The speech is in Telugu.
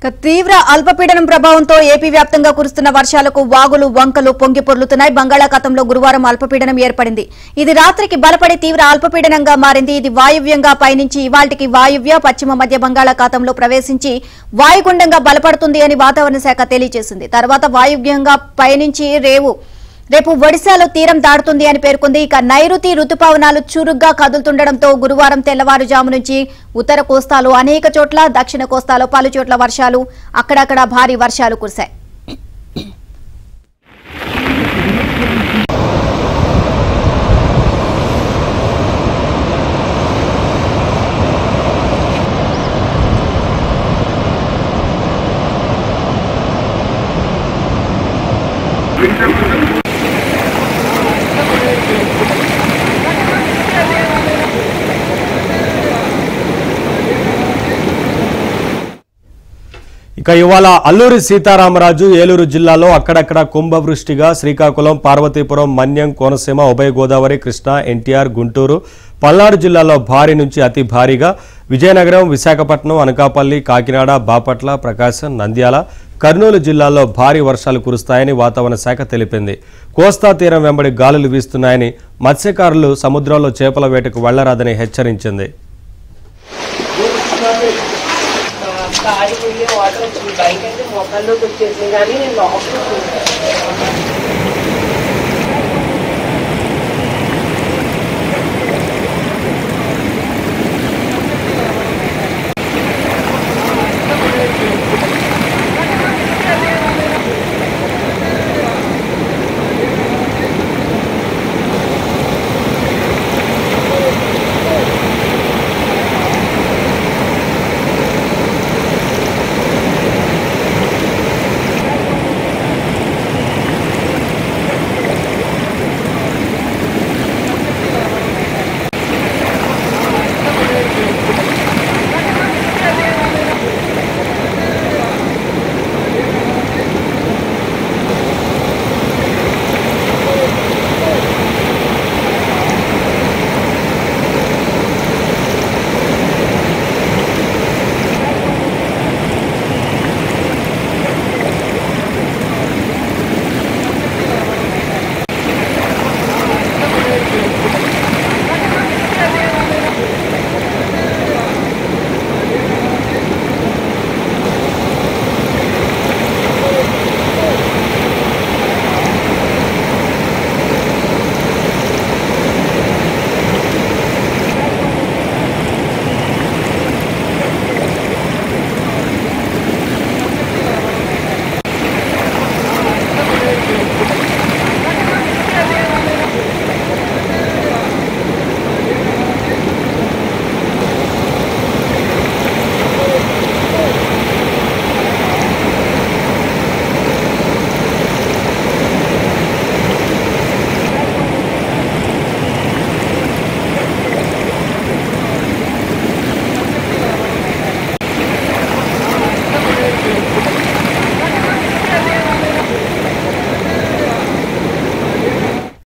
తీవ్ర అల్పపీడనం ప్రభావంతో ఏపీ వ్యాప్తంగా కురుస్తున్న వర్షాలకు వాగులు వంకలు పొంగి పొర్లుతున్నాయి. బంగాళాఖాతంలో గురువారం అల్పపీడనం ఏర్పడింది. ఇది రాత్రికి బలపడి తీవ్ర అల్పపీడనంగా మారింది. ఇది వాయువ్యంగా పయనించి ఇవాల్టికి వాయువ్య పశ్చిమ మధ్య బంగాళాఖాతంలో ప్రవేశించి వాయుగుండంగా బలపడుతుంది అని వాతావరణ శాఖ తెలియజేసింది. తర్వాత వాయువ్యంగా పయనించి రేపు ఒడిశాలో తీరం దాటుతుంది అని పేర్కొంది. ఇక నైరుతి రుతుపవనాలు చురుగ్గా కదులుతుండటంతో గురువారం తెల్లవారుజాము నుంచి ఉత్తర కోస్తాలో అనేక చోట్ల, దక్షిణ కోస్తాలో పలు చోట్ల వర్షాలు, అక్కడక్కడ భారీ వర్షాలు కురిశాయి. ఇక ఇవాళ అల్లూరి సీతారామరాజు ఏలూరు జిల్లాలో అక్కడక్కడ కుంభవృష్టిగా శ్రీకాకుళం, పార్వతీపురం, మన్యం, కోనసీమ, ఉభయ గోదావరి, కృష్ణా, ఎన్టీఆర్, గుంటూరు, పల్నాడు జిల్లాలో భారీ నుంచి అతి భారీగా, విజయనగరం, విశాఖపట్నం, అనకాపల్లి, కాకినాడ, బాపట్ల, ప్రకాశం, నంద్యాల, కర్నూలు జిల్లాల్లో భారీ వర్షాలు కురుస్తాయని వాతావరణ శాఖ తెలిపింది. కోస్తా తీరం వెంబడి గాలులు వీస్తున్నాయని, మత్స్యకారులు సముద్రంలో చేపల వేటకు వెళ్లరాదని హెచ్చరించింది. వాటర్ వచ్చింది బయట, మొక్కల్లోకి వచ్చేసింది కానీ నేను లోపల